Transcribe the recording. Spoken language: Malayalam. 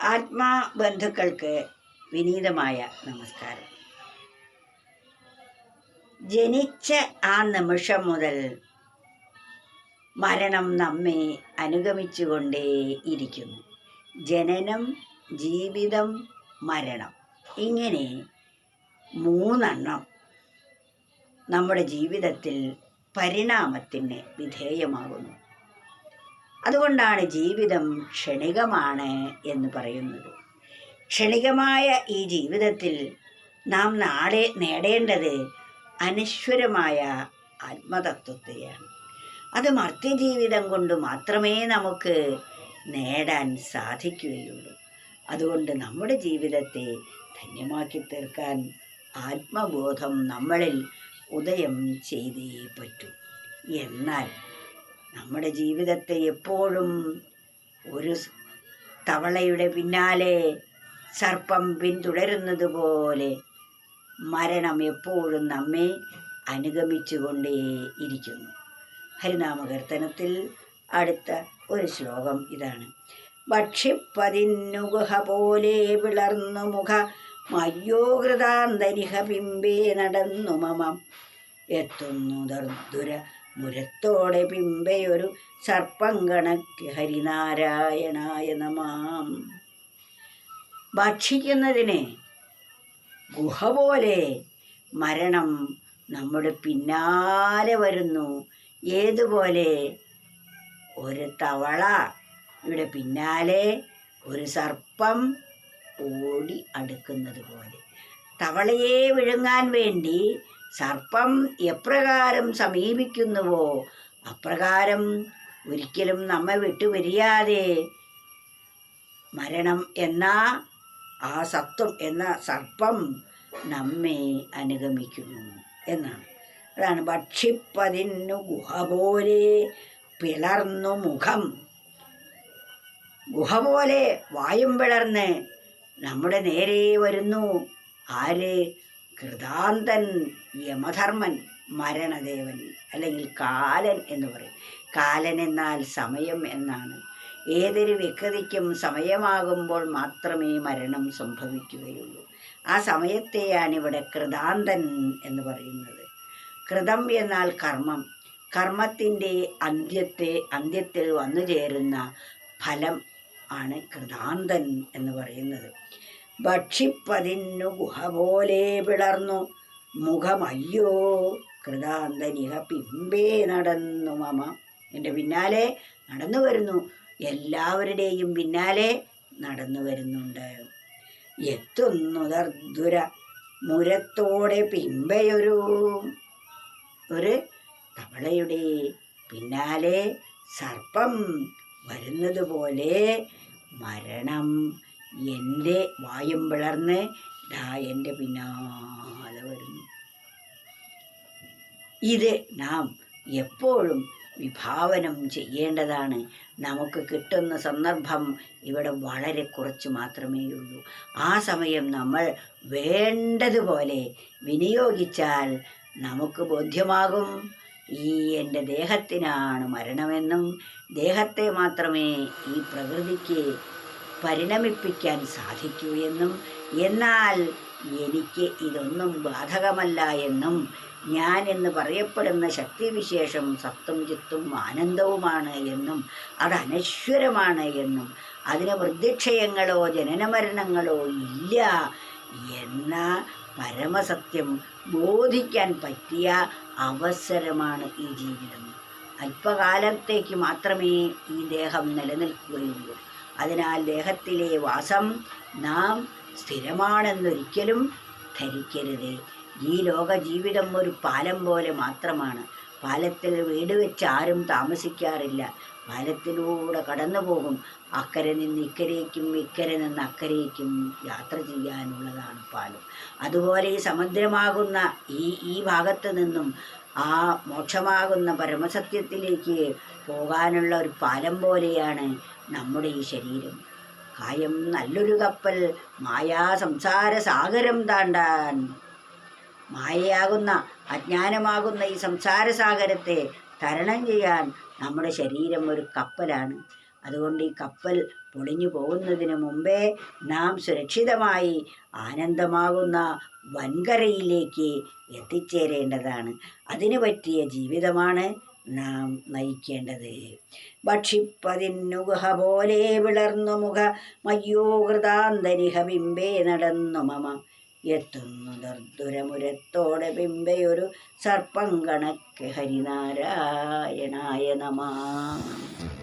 ആത്മാബന്ധുക്കൾക്ക് വിനീതമായ നമസ്കാരം. ജനിച്ച ആ നിമിഷം മുതൽ മരണം നമ്മെ അനുഗമിച്ചുകൊണ്ടേയിരിക്കുന്നു. ജനനം, ജീവിതം, മരണം, ഇങ്ങനെ മൂന്നെണ്ണം നമ്മുടെ ജീവിതത്തിൽ പരിണാമത്തിന് വിധേയമാകുന്നു. അതുകൊണ്ടാണ് ജീവിതം ക്ഷണികമാണ് എന്ന് പറയുന്നത്. ക്ഷണികമായ ഈ ജീവിതത്തിൽ നാം നാളെ നേടേണ്ടത് അനശ്വരമായ ആത്മതത്വത്തെയാണ്. അത് മർത്യജീവിതം കൊണ്ട് മാത്രമേ നമുക്ക് നേടാൻ സാധിക്കുകയുള്ളൂ. അതുകൊണ്ട് നമ്മുടെ ജീവിതത്തെ ധന്യമാക്കി തീർക്കാൻ ആത്മബോധം നമ്മളിൽ ഉദയം ചെയ്തേ പറ്റൂ. എന്നാൽ നമ്മുടെ ജീവിതത്തെ എപ്പോഴും ഒരു തവളയുടെ പിന്നാലെ സർപ്പം പിന്തുടരുന്നത് പോലെ മരണം എപ്പോഴും നമ്മെ അനുഗമിച്ചുകൊണ്ടേയിരിക്കുന്നു. ഹരിനാമകീർത്തനത്തിൽ അടുത്ത ഒരു ശ്ലോകം ഇതാണ്: ഭക്ഷിപ്പതിന്നു ഗുഹ പോലെ വിളർന്നു മുഖ മയ്യോകൃതാന്തരിഹ പിമ്പേ നടന്നു മമം എത്തുന്നു ദർദുര മുരത്തോടെ പിമ്പയൊരു സർപ്പം കണക്ക് ഹരിനാരായണായ നമാം. ഭക്ഷിക്കുന്നതിന് ഗുഹ പോലെ മരണം നമ്മുടെ പിന്നാലെ വരുന്നു. ഏതുപോലെ? ഒരു തവളയുടെ പിന്നാലെ ഒരു സർപ്പം ഓടി അടുക്കുന്നത് പോലെ. തവളയെ വിഴുങ്ങാൻ വേണ്ടി സർപ്പം എപ്രകാരം സമീപിക്കുന്നുവോ അപ്രകാരം ഒരിക്കലും നമ്മെ വിട്ടുപിരിയാതെ മരണം എന്ന ആ സത്വം എന്ന സർപ്പം നമ്മെ അനുഗമിക്കുന്നു എന്നാണ്. അതാണ് ഭക്ഷിപ്പതിന്നു ഗുഹ പോലെ പിളർന്നു മുഖം. ഗുഹ പോലെ വായും പിളർന്ന് നമ്മുടെ നേരെ വരുന്നു. ആര്? കൃതാന്തൻ, യമധർമ്മൻ, മരണദേവൻ, അല്ലെങ്കിൽ കാലൻ എന്ന് പറയും. കാലൻ എന്നാൽ സമയം എന്നാണ്. ഏതൊരു വ്യക്തിക്കും സമയമാകുമ്പോൾ മാത്രമേ മരണം സംഭവിക്കുകയുള്ളൂ. ആ സമയത്തെയാണ് ഇവിടെ കൃതാന്തൻ എന്ന് പറയുന്നത്. കൃതം എന്നാൽ കർമ്മം. കർമ്മത്തിൻ്റെ അന്ത്യത്തിൽ വന്നു ചേരുന്ന ഫലം ആണ് കൃതാന്തൻ എന്ന് പറയുന്നത്. ഭക്ഷിപ്പതിന്നു ഗുഹ പോലെ പിളർന്നു മുഖമയ്യോ കൃതാന്തനിഹ പിമ്പേ നടന്നു മമ. എൻ്റെ പിന്നാലെ നടന്നു വരുന്നു. എല്ലാവരുടെയും പിന്നാലെ നടന്നു വരുന്നുണ്ട്. എത്തുന്നു ദർദുര മുരത്തോടെ പിമ്പയൊരു തവളയുടെ പിന്നാലെ സർപ്പം വരുന്നത് പോലെ മരണം എൻ്റെ വായും പിളർന്ന് എൻ്റെ പിന്നാലെ വരുന്നു. ഇത് നാം എപ്പോഴും വിഭാവനം ചെയ്യേണ്ടതാണ്. നമുക്ക് കിട്ടുന്ന സന്ദർഭം ഇവിടെ വളരെ കുറച്ച് മാത്രമേ ഉള്ളൂ. ആ സമയം നമ്മൾ വേണ്ടതുപോലെ വിനിയോഗിച്ചാൽ നമുക്ക് ബോധ്യമാകും ഈ എൻ്റെ ദേഹത്തിനാണ് മരണമെന്നും ദേഹത്തെ മാത്രമേ ഈ പ്രകൃതിക്ക് പരിണമിപ്പിക്കാൻ സാധിക്കൂ എന്നും, എന്നാൽ എനിക്ക് ഇതൊന്നും ബാധകമല്ല എന്നും, ഞാൻ എന്ന് പറയപ്പെടുന്ന ശക്തിവിശേഷം സത്തും ചിത്തും ആനന്ദവുമാണ് എന്നും, അത് അനശ്വരമാണ് എന്നും, അതിന് വൃദ്ധിക്ഷയങ്ങളോ ജനനമരണങ്ങളോ ഇല്ല എന്ന പരമസത്യം ബോധിക്കാൻ പറ്റിയ അവസരമാണ് ഈ ജീവിതം. അല്പകാലത്തേക്ക് മാത്രമേ ഈ ദേഹം നിലനിൽക്കുകയുള്ളൂ. അതിനാൽ ദേഹത്തിലെ വാസം നാം സ്ഥിരമാണെന്നൊരിക്കലും ധരിക്കരുത്. ഈ ലോക ജീവിതം ഒരു പാലം പോലെ മാത്രമാണ്. പാലത്തിൽ വീട് വെച്ച് ആരും താമസിക്കാറില്ല. പാലത്തിലൂടെ കടന്നു പോകും. അക്കരെ നിന്ന് ഇക്കരേക്കും ഇക്കരെ നിന്ന് അക്കരേക്കും യാത്ര ചെയ്യാനുള്ളതാണ് പാലം. അതുപോലെ ഈ സമുദ്രമാകുന്ന ഈ ഭാഗത്ത് നിന്നും ആ മോക്ഷമാകുന്ന പരമസത്യത്തിലേക്ക് പോകാനുള്ള ഒരു പാലം പോലെയാണ് നമ്മുടെ ഈ ശരീരം. കായം നല്ലൊരു കപ്പൽ മായാ സംസാര സാഗരം താണ്ടാൻ. മായയാകുന്ന അജ്ഞാനമാകുന്ന ഈ സംസാര സാഗരത്തെ തരണം ചെയ്യാൻ നമ്മുടെ ശരീരം ഒരു കപ്പലാണ്. അതുകൊണ്ട് ഈ കപ്പൽ പൊളിഞ്ഞു പോകുന്നതിന് മുമ്പേ നാം സുരക്ഷിതമായി ആനന്ദമാകുന്ന വൻകരയിലേക്ക് എത്തിച്ചേരേണ്ടതാണ്. അതിനു പറ്റിയ ജീവിതമാണ് നാം നയിക്കേണ്ടത്. ഭക്ഷിപ്പതിന്നുഗുഹ പോലെ വിളർന്നു മുഖ മയ്യോകൃതാന്തരിഹ ബിംബേ നടന്നു മമ എത്തുന്നു ദർദുരമുരത്തോടെ ബിംബയൊരു സർപ്പം കണക്കെ ഹരിനാരായണായ നമഃ.